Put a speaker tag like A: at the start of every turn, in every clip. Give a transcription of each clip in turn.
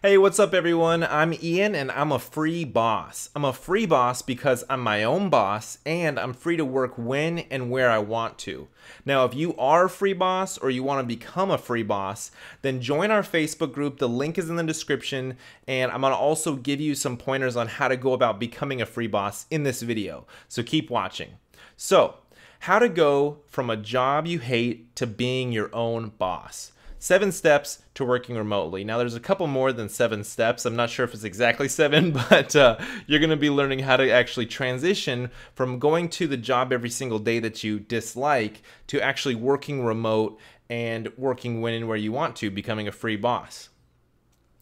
A: Hey, what's up everyone? I'm Ian and I'm a free boss. I'm a free boss because I'm my own boss and I'm free to work when and where I want to. Now, if you are a free boss or you want to become a free boss, then join our Facebook group. The link is in the description, and I'm going to also give you some pointers on how to go about becoming a free boss in this video. So keep watching. So, how to go from a job you hate to being your own boss. 7 steps to working remotely. Now there's a couple more than 7 steps. I'm not sure if it's exactly 7, but you're going to be learning how to actually transition from going to the job every single day that you dislike to actually working remote and working when and where you want to, becoming a free boss.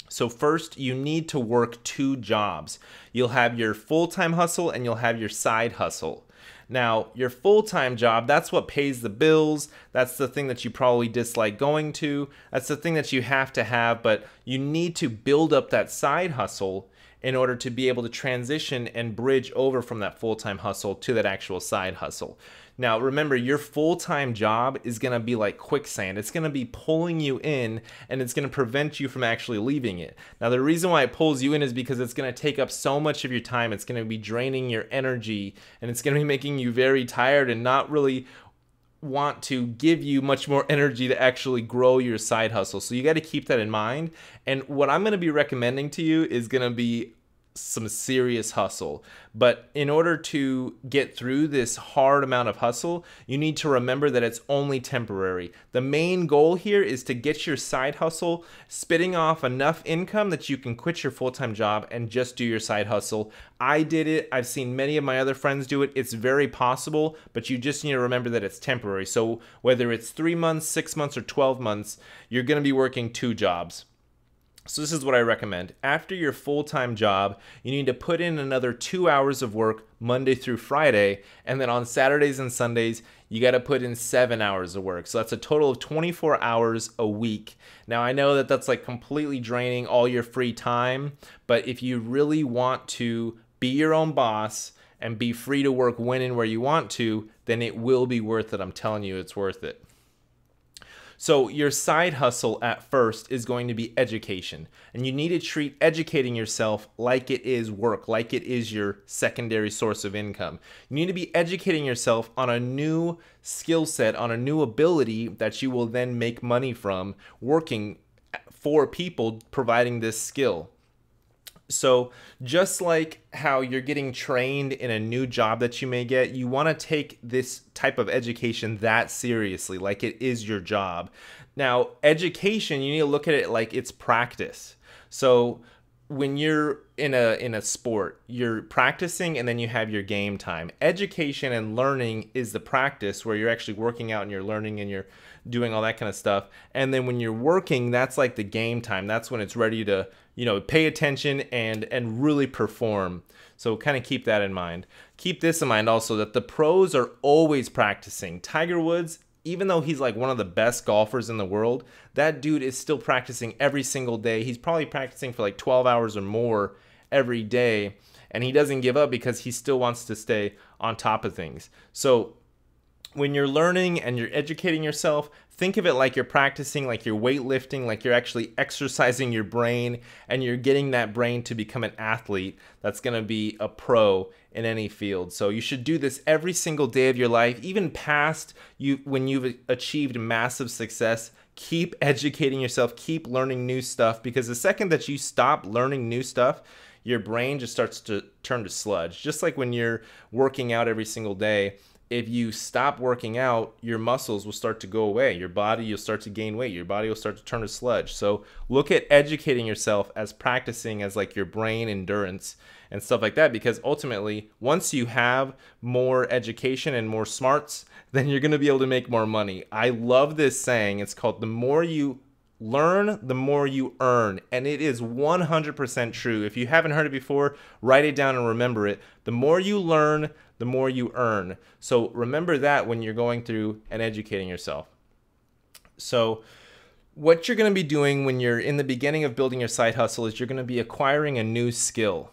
A: So first, you need to work 2 jobs. You'll have your full-time hustle and you'll have your side hustle. Now, your full-time job, that's what pays the bills. That's the thing that you probably dislike going to. That's the thing that you have to have, but you need to build up that side hustle in order to be able to transition and bridge over from that full-time hustle to that actual side hustle. Now, remember, your full-time job is going to be like quicksand. It's going to be pulling you in, and it's going to prevent you from actually leaving it. Now, the reason why it pulls you in is because it's going to take up so much of your time. It's going to be draining your energy, and it's going to be making you very tired and not really want to give you much more energy to actually grow your side hustle. So you got to keep that in mind. And what I'm going to be recommending to you is going to be some serious hustle. But in order to get through this hard amount of hustle, you need to remember that it's only temporary. The main goal here is to get your side hustle spitting off enough income that you can quit your full-time job and just do your side hustle. I did it. I've seen many of my other friends do it. It's very possible, but you just need to remember that it's temporary. So whether it's 3 months, 6 months, or 12 months, you're going to be working 2 jobs. So this is what I recommend. After your full-time job, you need to put in another 2 hours of work Monday through Friday, and then on Saturdays and Sundays, you got to put in 7 hours of work. So that's a total of 24 hours a week. Now, I know that that's like completely draining all your free time, but if you really want to be your own boss and be free to work when and where you want to, then it will be worth it. I'm telling you, it's worth it. So your side hustle at first is going to be education, and you need to treat educating yourself like it is work, like it is your secondary source of income. You need to be educating yourself on a new skill set, on a new ability that you will then make money from working for people providing this skill. So just like how you're getting trained in a new job that you may get, you want to take this type of education that seriously, like it is your job. Now, education, you need to look at it like it's practice. So when you're in a sport, you're practicing and then you have your game time. Education and learning is the practice where you're actually working out and you're learning and you're doing all that kind of stuff. And then when you're working, that's like the game time. That's when it's ready to, pay attention and really perform. So kind of keep that in mind. Keep this in mind also, that the pros are always practicing. Tiger Woods, even though he's like one of the best golfers in the world, that dude is still practicing every single day. He's probably practicing for like 12 hours or more every day, and he doesn't give up because he still wants to stay on top of things. So when you're learning and you're educating yourself, think of it like you're practicing, like you're weightlifting, like you're actually exercising your brain, and you're getting that brain to become an athlete that's going to be a pro in any field. So you should do this every single day of your life, even past you when you've achieved massive success. Keep educating yourself, keep learning new stuff, because the second that you stop learning new stuff, your brain just starts to turn to sludge. Just like when you're working out every single day, if you stop working out, your muscles will start to go away. Your body, you'll start to gain weight. Your body will start to turn to sludge. So look at educating yourself as practicing as like your brain endurance and stuff like that, because ultimately, once you have more education and more smarts, then you're going to be able to make more money. I love this saying. It's called, the more you learn, the more you earn. And it is 100% true. If you haven't heard it before, write it down and remember it. The more you learn, the more you earn. So remember that when you're going through and educating yourself. So what you're going to be doing when you're in the beginning of building your side hustle is you're going to be acquiring a new skill.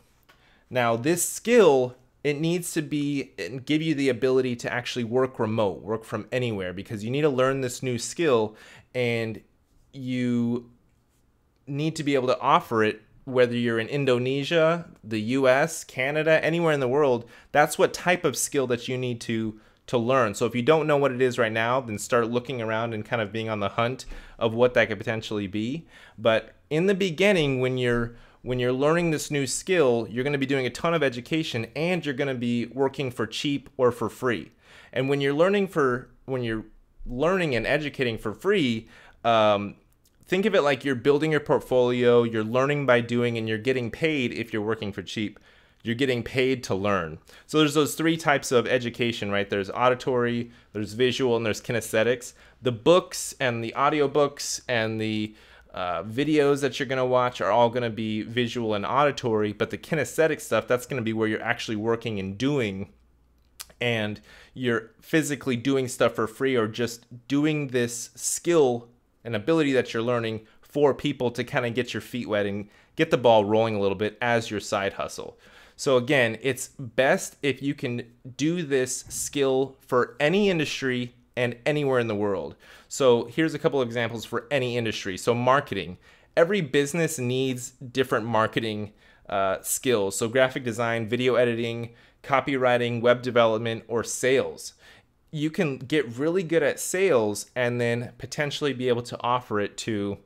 A: Now, this skill, it needs to give you the ability to actually work remote, work from anywhere, because you need to learn this new skill, and you need to be able to offer it, whether you're in Indonesia, the US, Canada, anywhere in the world. That's what type of skill that you need to learn. So if you don't know what it is right now, then start looking around and kind of being on the hunt of what that could potentially be. But in the beginning, when you're learning this new skill, you're going to be doing a ton of education, and you're going to be working for cheap or for free. And when you're learning and educating for free, think of it like you're building your portfolio, you're learning by doing, and you're getting paid if you're working for cheap. You're getting paid to learn. So there's those three types of education, right? There's auditory, there's visual, and there's kinesthetics. The books and the audiobooks and the videos that you're gonna watch are all gonna be visual and auditory, but the kinesthetic stuff, that's gonna be where you're actually working and doing, and you're physically doing stuff for free, or just doing this skill and ability that you're learning for people to kind of get your feet wet and get the ball rolling a little bit as your side hustle. So again, it's best if you can do this skill for any industry and anywhere in the world. So here's a couple of examples for any industry. So marketing. Every business needs different marketing skills. So graphic design, video editing, copywriting, web development, or sales. You can get really good at sales and then potentially be able to offer it to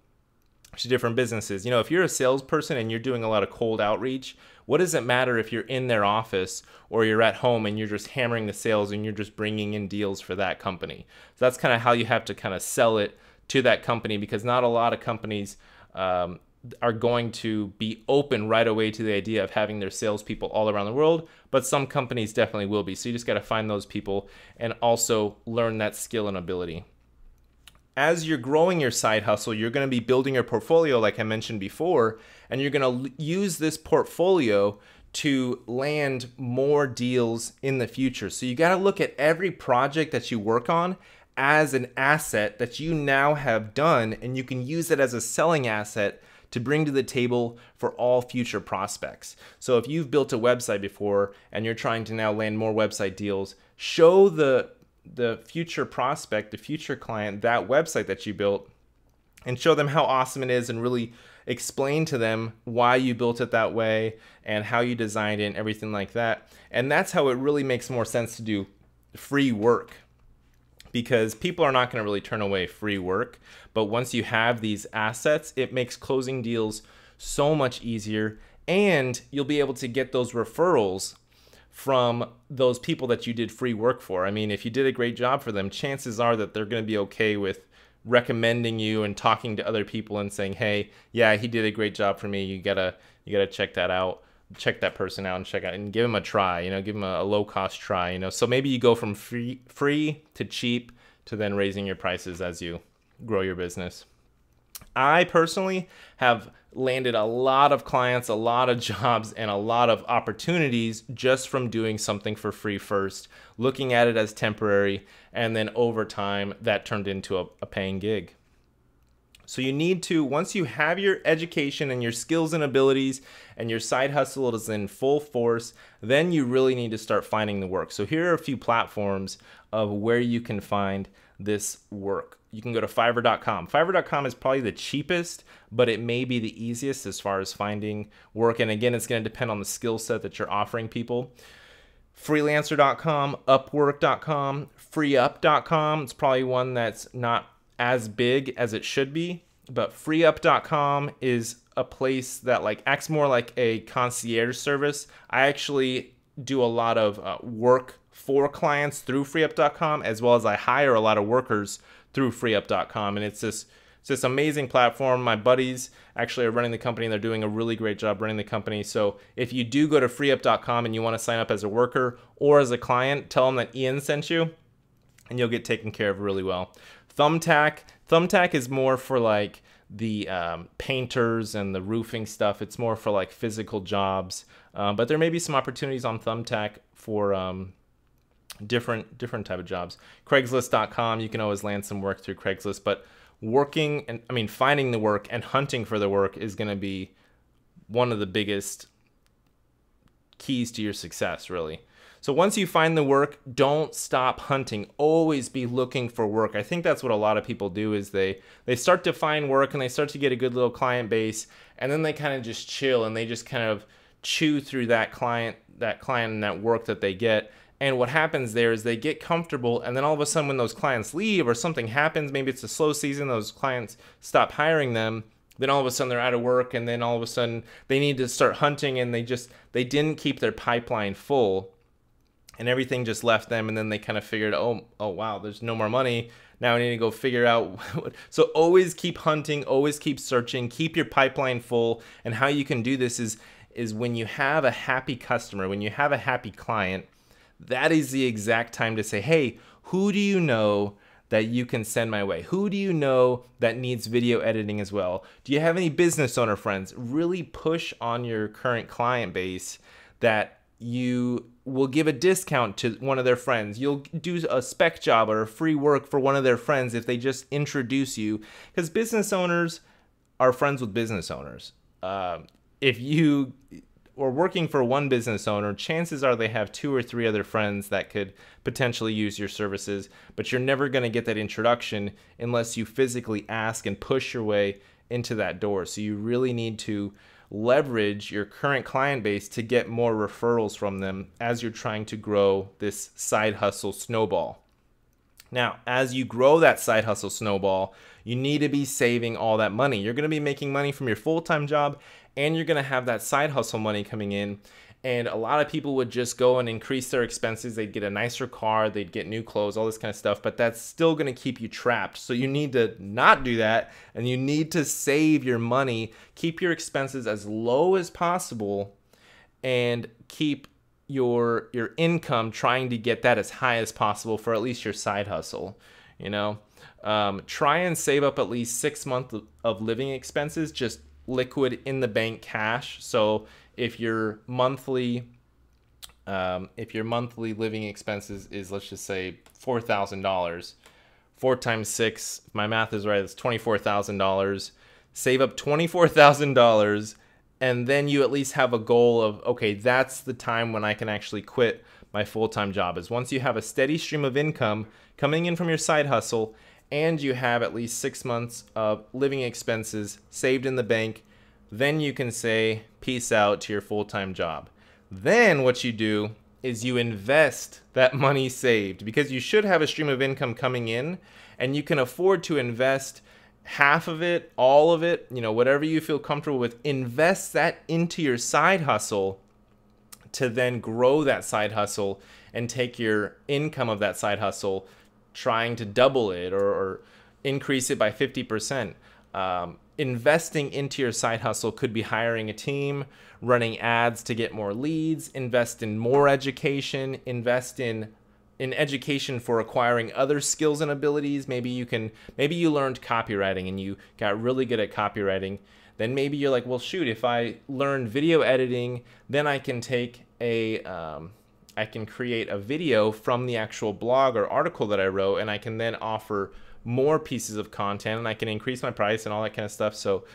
A: different businesses. You know, if you're a salesperson and you're doing a lot of cold outreach, what does it matter if you're in their office or you're at home and you're just hammering the sales and you're just bringing in deals for that company? So that's kind of how you have to kind of sell it to that company, because not a lot of companies are going to be open right away to the idea of having their salespeople all around the world, but some companies definitely will be. So you just got to find those people and also learn that skill and ability. As you're growing your side hustle, you're going to be building your portfolio, like I mentioned before, and you're going to use this portfolio to land more deals in the future. So you got to look at every project that you work on as an asset that you now have done, and you can use it as a selling asset to bring to the table for all future prospects. So if you've built a website before and you're trying to now land more website deals, show the future prospect, the future client, that website that you built, and show them how awesome it is, and really explain to them why you built it that way and how you designed it and everything like that. And that's how it really makes more sense to do free work, because people are not going to really turn away free work. But once you have these assets, it makes closing deals so much easier, and you'll be able to get those referrals from those people that you did free work for. I mean, if you did a great job for them, chances are that they're going to be okay with recommending you and talking to other people and saying, hey, yeah, he did a great job for me. You gotta check that out, check that person out, and check out and give him a try, you know, give him a low cost try, you know. So maybe you go from free to cheap to then raising your prices as you grow your business. I personally have landed a lot of clients, a lot of jobs, and a lot of opportunities just from doing something for free first, looking at it as temporary, and then over time that turned into a paying gig. So you need to, once you have your education and your skills and abilities and your side hustle is in full force, then you really need to start finding the work. So here are a few platforms of where you can find this work. You can go to Fiverr.com. Fiverr.com is probably the cheapest, but it may be the easiest as far as finding work. And again, it's going to depend on the skill set that you're offering people. Freelancer.com, Upwork.com, FreeUp.com. It's probably one that's not as big as it should be, but FreeUp.com is a place that acts more like a concierge service. I actually do a lot of work for clients through FreeUp.com, as well as I hire a lot of workers through FreeUp.com, and it's this amazing platform. My buddies actually are running the company, and they're doing a really great job running the company. So if you do go to FreeUp.com and you want to sign up as a worker or as a client, tell them that Ian sent you, and you'll get taken care of really well. Thumbtack is more for the painters and the roofing stuff. It's more for physical jobs, but there may be some opportunities on Thumbtack for different type of jobs. Craigslist.com, you can always land some work through Craigslist, but finding the work and hunting for the work is going to be one of the biggest keys to your success, really. So once you find the work, don't stop hunting. Always be looking for work. I think that's what a lot of people do is they start to find work and they start to get a good little client base, and then they kind of just chill and they just kind of chew through that client and that work that they get. And what happens there is they get comfortable, and then all of a sudden when those clients leave or something happens, maybe it's a slow season, those clients stop hiring them, then all of a sudden they're out of work, and then all of a sudden they need to start hunting, and they didn't keep their pipeline full, and everything just left them, and then they kind of figured, oh wow, there's no more money. Now I need to go figure out. So always keep hunting, always keep searching, keep your pipeline full. And how you can do this is when you have a happy customer, when you have a happy client, that is the exact time to say, hey, who do you know that you can send my way? Who do you know that needs video editing as well? Do you have any business owner friends? Really push on your current client base that you will give a discount to one of their friends. You'll do a spec job or a free work for one of their friends if they just introduce you, because business owners are friends with business owners. If you or working for one business owner, chances are they have 2 or 3 other friends that could potentially use your services, but you're never going to get that introduction unless you physically ask and push your way into that door. So you really need to leverage your current client base to get more referrals from them as you're trying to grow this side hustle snowball. Now, as you grow that side hustle snowball, you need to be saving all that money. You're going to be making money from your full-time job, and you're going to have that side hustle money coming in. And a lot of people would just go and increase their expenses. They'd get a nicer car, they'd get new clothes, all this kind of stuff, but that's still going to keep you trapped. So you need to not do that, and you need to save your money, keep your expenses as low as possible, and keep your income, trying to get that as high as possible for at least your side hustle. Try and save up at least 6 months of living expenses, just liquid in the bank cash. So if your monthly living expenses is, let's just say, $4,000, 4 times 6, if my math is right, it's $24,000. Save up $24,000, and then you at least have a goal of, okay, that's the time when I can actually quit my full-time job. Is once you have a steady stream of income coming in from your side hustle, and you have at least 6 months of living expenses saved in the bank, then you can say peace out to your full-time job. Then what you do is you invest that money saved, because you should have a stream of income coming in, and you can afford to invest half of it, all of it, whatever you feel comfortable with. Invest that into your side hustle to then grow that side hustle and take your income of that side hustle, trying to double it or increase it by 50%. Investing into your side hustle could be hiring a team, running ads to get more leads, invest in more education, invest in education for acquiring other skills and abilities. Maybe you learned copywriting and you got really good at copywriting. Then maybe you're like, well, shoot, if I learn video editing, then I can take I can create a video from the actual blog or article that I wrote, and I can then offer more pieces of content, and I can increase my price and all that kind of stuff. So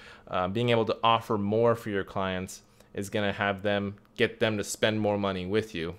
A: being able to offer more for your clients is going to get them to spend more money with you.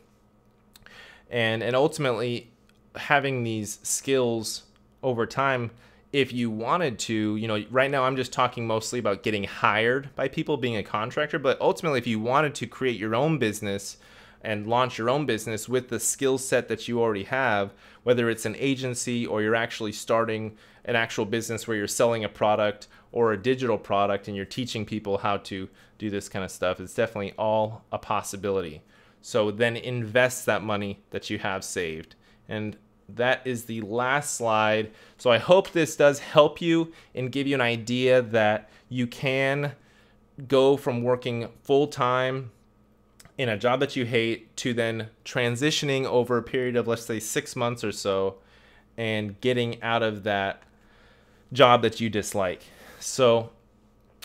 A: And ultimately, having these skills over time, if you wanted to, right now I'm just talking mostly about getting hired by people, being a contractor, but ultimately if you wanted to create your own business and launch your own business with the skill set that you already have, whether it's an agency or you're actually starting an actual business where you're selling a product or a digital product and you're teaching people how to do this kind of stuff, it's definitely all a possibility. So then invest that money that you have saved. And that is the last slide. So I hope this does help you and give you an idea that you can go from working full-time in a job that you hate to then transitioning over a period of, let's say, 6 months or so, and getting out of that job that you dislike. So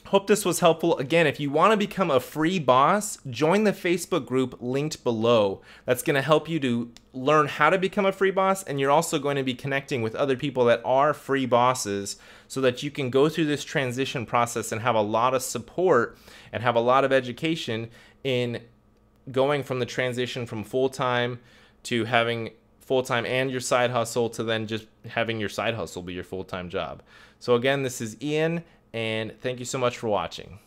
A: hope this was helpful. Again, if you want to become a free boss, join the Facebook group linked below. That's going to help you to learn how to become a free boss, and you're also going to be connecting with other people that are free bosses so that you can go through this transition process and have a lot of support and have a lot of education in going from the transition from full-time to having full-time and your side hustle to then just having your side hustle be your full-time job. So again, this is Ian, and thank you so much for watching.